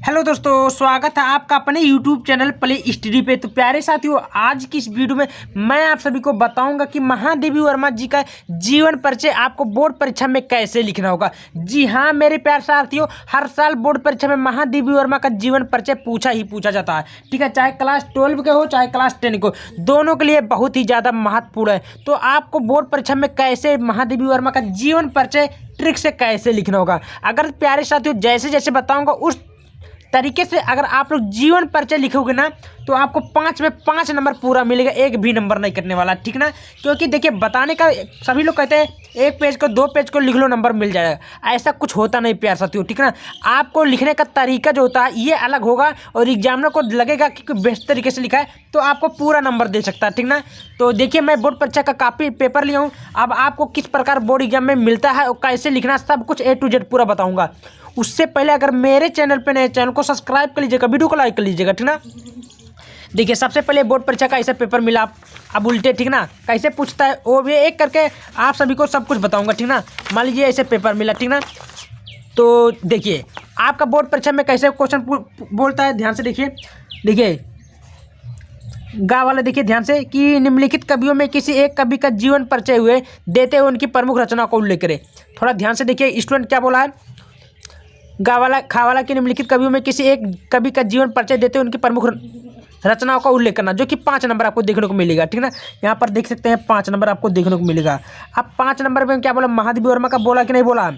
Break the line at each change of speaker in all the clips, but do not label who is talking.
Hello दोस्तों, स्वागत है आपका अपने YouTube चैनल प्ले स्टडी पे। तो प्यारे साथियों, आज की इस वीडियो में मैं आप सभी को बताऊंगा कि महादेवी वर्मा जी का जीवन परिचय आपको बोर्ड परीक्षा में कैसे लिखना होगा। जी हाँ मेरे प्यारे साथियों, हर साल बोर्ड परीक्षा में महादेवी वर्मा का जीवन परिचय पूछा ही पूछा जाता है। ठीक है, चाहे क्लास 12 के हो चाहे क्लास 10 को, दोनों के लिए बहुत ही ज़्यादा महत्वपूर्ण है। तो आपको बोर्ड परीक्षा में कैसे महादेवी वर्मा का जीवन परिचय ट्रिक से कैसे लिखना होगा, अगर प्यारे साथियों जैसे जैसे बताऊंगा उस तरीके से अगर आप लोग जीवन परिचय लिखोगे ना तो आपको 5 में 5 नंबर पूरा मिलेगा, एक भी नंबर नहीं कटने वाला। ठीक ना, क्योंकि देखिए बताने का सभी लोग कहते हैं 1 पेज को 2 पेज को लिख लो नंबर मिल जाएगा, ऐसा कुछ होता नहीं प्यार साथियों। ठीक ना, आपको लिखने का तरीका जो होता है ये अलग होगा और एग्जामिनर को लगेगा कि बेस्ट तरीके से लिखा है तो आपको पूरा नंबर दे सकता है। ठीक ना, तो देखिए मैं बोर्ड परीक्षा का काफ़ी पेपर लिया हूँ, अब आपको किस प्रकार बोर्ड एग्जाम में मिलता है और कैसे लिखना सब कुछ A to Z पूरा बताऊँगा। उससे पहले अगर मेरे चैनल पे नए, चैनल को सब्सक्राइब कर लीजिएगा, वीडियो को लाइक कर लीजिएगा। ठीक ना, देखिए सबसे पहले बोर्ड परीक्षा का ऐसा पेपर मिला अब उल्टे। ठीक ना, कैसे पूछता है वो भी एक करके आप सभी को सब कुछ बताऊंगा। ठीक ना, मान लीजिए ऐसे पेपर मिला। ठीक ना, तो देखिए आपका बोर्ड परीक्षा में कैसे क्वेश्चन बोलता है, ध्यान से देखिए गा वाला देखिए ध्यान से कि निम्नलिखित कवियों में किसी एक कवि का जीवन परिचय हुए देते हुए उनकी प्रमुख रचना को उल्लेख करें। थोड़ा ध्यान से देखिए स्टूडेंट क्या बोला है, गावाला खावाला के निम्नलिखित कवियों में किसी एक कवि का जीवन परिचय देते हुए उनकी प्रमुख रचनाओं का उल्लेख करना, जो कि 5 नंबर आपको देखने को मिलेगा। ठीक ना, यहाँ पर देख सकते हैं 5 नंबर आपको देखने को मिलेगा। अब 5 नंबर में क्या बोला, महादेवी वर्मा का बोला कि नहीं बोला,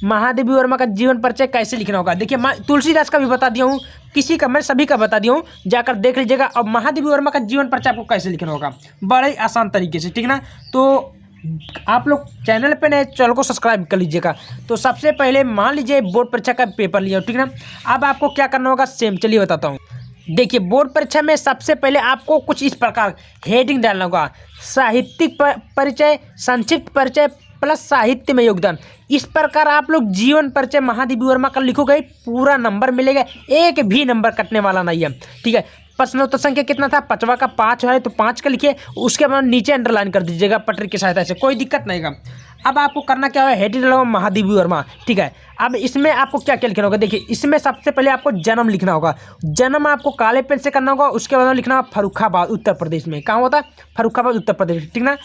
महादेवी वर्मा का जीवन परिचय कैसे लिखना होगा। देखिए मैं तुलसीदास का भी बता दिया हूँ, किसी का मैं सभी का बता दिया हूँ, जाकर देख लीजिएगा। अब महादेवी वर्मा का जीवन परिचय आपको कैसे लिखना होगा बड़े आसान तरीके से। ठीक ना, तो आप लोग चैनल पे नए, चैनल को सब्सक्राइब कर लीजिएगा। तो सबसे पहले मान लीजिए बोर्ड परीक्षा का पेपर लिया। ठीक ना, अब आपको क्या करना होगा सेम चलिए बताता हूँ। देखिए बोर्ड परीक्षा में सबसे पहले आपको कुछ इस प्रकार हेडिंग डालना होगा, साहित्यिक परिचय, संक्षिप्त परिचय प्लस साहित्य में योगदान। इस प्रकार आप लोग जीवन परिचय महादेवी वर्मा का लिखोगे, पूरा नंबर मिलेगा, एक भी नंबर कटने वाला नहीं है। ठीक है, प्रश्नोत्तर संख्या कितना था, 5वां का 5 है तो 5 का लिखिए, उसके बाद नीचे अंडरलाइन कर दीजिएगा पटरी की सहायता से, कोई दिक्कत नहीं है। अब आपको करना क्या है, हेडिंग डालो महादेवी वर्मा। ठीक है, अब इसमें आपको क्या क्या लिखना होगा, देखिए इसमें सबसे पहले आपको जन्म लिखना होगा। जन्म आपको काले पेन से करना होगा, उसके बाद लिखना होगा फर्रुखाबाद उत्तर प्रदेश में। कहाँ होता है, फर्रुखाबाद उत्तर प्रदेश। ठीक ना,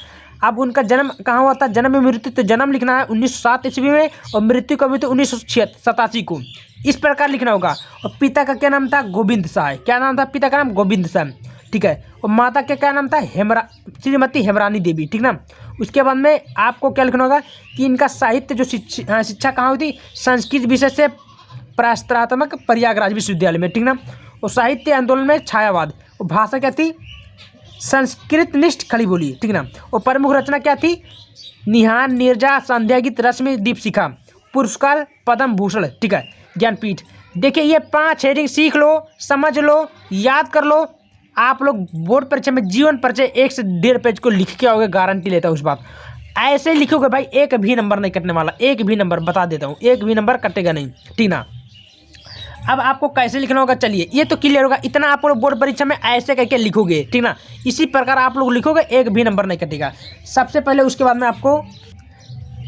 अब उनका जन्म कहाँ हुआ था, जन्म में मृत्यु, तो जन्म लिखना है 1907 ईस्वी में और मृत्यु कभी तो 1987 को, इस प्रकार लिखना होगा। और पिता का क्या नाम था, गोविंद शाह। क्या नाम था पिता का नाम, गोविंद शाह। ठीक है, और माता का क्या नाम था, श्रीमती हेमरानी देवी। ठीक ना, उसके बाद में आपको क्या लिखना होगा कि इनका साहित्य जो शिक्षा कहाँ हुई थी, संस्कृत विषय से प्रास्त्रात्मक प्रयागराज विश्वविद्यालय में। ठीक ना, और साहित्य आंदोलन में छायावाद, और भाषा क्या थी, संस्कृत निष्ठ खड़ी बोली। ठीक ना, और प्रमुख रचना क्या थी, निहार, नीरजा, संध्या गीत, रश्मि, दीपशिखा, पुरस्कार, पद्म भूषण। ठीक है, ज्ञानपीठ। देखिए ये 5 हेडिंग सीख लो, समझ लो, याद कर लो। आप लोग बोर्ड परीक्षा में जीवन परिचय 1 से 1.5 पेज को लिख के आओगे, गारंटी लेता हूँ उस बात। ऐसे लिखोगे भाई एक भी नंबर नहीं कटने वाला, एक भी नंबर बता देता हूँ, एक भी नंबर कटेगा नहीं। ठीक ना, अब आपको कैसे लिखना होगा चलिए ये तो क्लियर होगा, इतना आप लोग बोर्ड परीक्षा में ऐसे करके लिखोगे। ठीक ना, इसी प्रकार आप लोग लिखोगे, एक भी नंबर नहीं कटेगा सबसे पहले। उसके बाद में आपको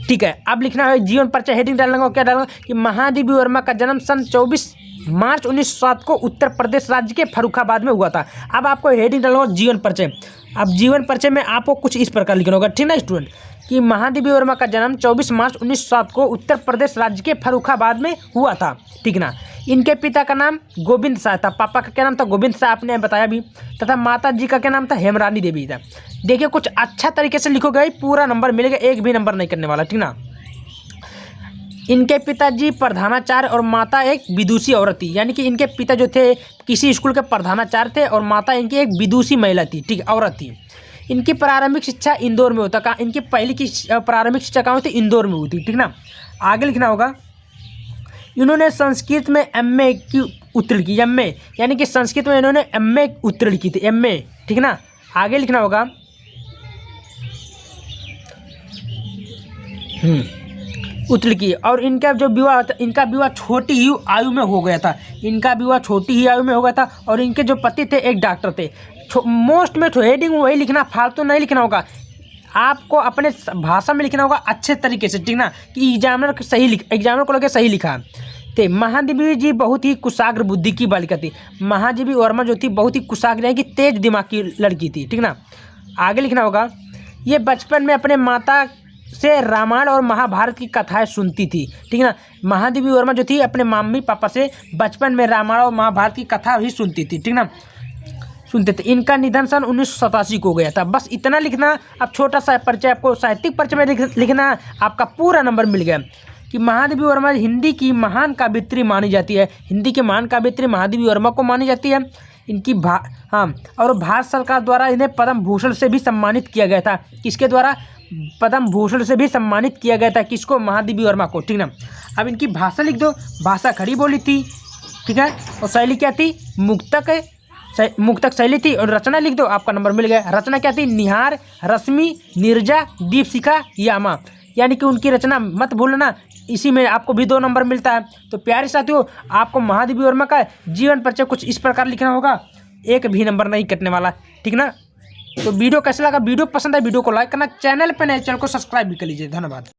ठीक है अब लिखना है जीवन परिचय, हेडिंग डालना होगा, क्या डालना कि महादेवी वर्मा का जन्म सन 24 मार्च 1907 को उत्तर प्रदेश राज्य के फर्रुखाबाद में हुआ था। अब आपको हेडिंग डालना होगा जीवन परिचय। अब जीवन परिचय में आपको कुछ इस प्रकार लिखना होगा। ठीक ना स्टूडेंट, कि महादेवी वर्मा का जन्म 24 मार्च 1907 को उत्तर प्रदेश राज्य के फर्रुखाबाद में हुआ था। ठीक ना, इनके पिता का नाम गोविंद शाह था, पापा का क्या नाम था, गोविंद शाह आपने बताया भी, तथा माता जी का क्या नाम था, हेमरानी देवी था। देखिए कुछ अच्छा तरीके से लिखोगे, पूरा नंबर मिलेगा, एक भी नंबर नहीं करने वाला। ठीक ना, इनके पिताजी प्रधानाचार्य और माता एक विदुषी औरत थी, यानी कि इनके पिता जो थे किसी स्कूल के प्रधानाचार्य थे और माता इनकी एक विदुषी महिला थी। ठीक, औरत थी। इनकी प्रारंभिक शिक्षा इंदौर में होता, कहा इनकी पहली की प्रारंभिक शिक्षा कहाँ हुई थी, इंदौर में हुई थी। ठीक ना, आगे लिखना होगा इन्होंने संस्कृत में MA की उत्तीर्ण की, MA यानी कि संस्कृत में इन्होंने MA उत्तीर्ण की थी, MA। ठीक ना, आगे लिखना होगा उत्तीर्ण की, और इनका जो विवाह था, इनका विवाह छोटी ही आयु में हो गया था, इनका विवाह छोटी ही आयु में हो गया था। और इनके जो पति थे एक डॉक्टर थे। मोस्ट में हेडिंग वही लिखना, फालतू नहीं लिखना होगा, आपको अपने भाषा में लिखना होगा अच्छे तरीके से। ठीक ना, कि एग्जामिनर को लगे सही लिखा। थे। महादेवी जी बहुत ही कुशाग्र बुद्धि की बालिका थी। महादेवी वर्मा जो थी बहुत ही कुशाग्र यानी कि तेज दिमाग की लड़की थी, ठीक ना। आगे लिखना होगा, ये बचपन में अपने माता से रामायण और महाभारत की कथाएं सुनती थी, ठीक ना। महादेवी वर्मा जो थी अपने मम्मी पापा से बचपन में रामायण और महाभारत की कथा भी सुनती थी, ठीक ना, सुनते थे। इनका निधन सन 1987 को हो गया था। बस इतना लिखना। अब छोटा सा परिचय आपको साहित्यिक परिचय में लिखना है, आपका पूरा नंबर मिल गया कि महादेवी वर्मा हिंदी की महान काव्यत्री मानी जाती है। हिंदी के महान काव्यत्री महादेवी वर्मा को मानी जाती है। इनकी और भारत सरकार द्वारा इन्हें पद्म भूषण से भी सम्मानित किया गया था। किसके द्वारा? पद्म भूषण से भी सम्मानित किया गया था। किसको? महादेवी वर्मा को, ठीक ना। अब इनकी भाषा लिख दो। भाषा खड़ी बोली थी, ठीक है, और शैली क्या थी? मुक्तक शैली थी। और रचना लिख दो, आपका नंबर मिल गया। रचना क्या थी? निहार, रश्मि, नीरजा, दीपशिखा, यामा, यानी कि उनकी रचना मत भूलना। इसी में आपको भी 2 नंबर मिलता है। तो प्यारे साथियों, आपको महादेवी वर्मा का जीवन परिचय कुछ इस प्रकार लिखना होगा, एक भी नंबर नहीं कटने वाला, ठीक ना। तो वीडियो कैसा लगा? वीडियो पसंद है वीडियो को लाइक करना, चैनल पर नए चैनल को सब्सक्राइब भी कर लीजिए। धन्यवाद।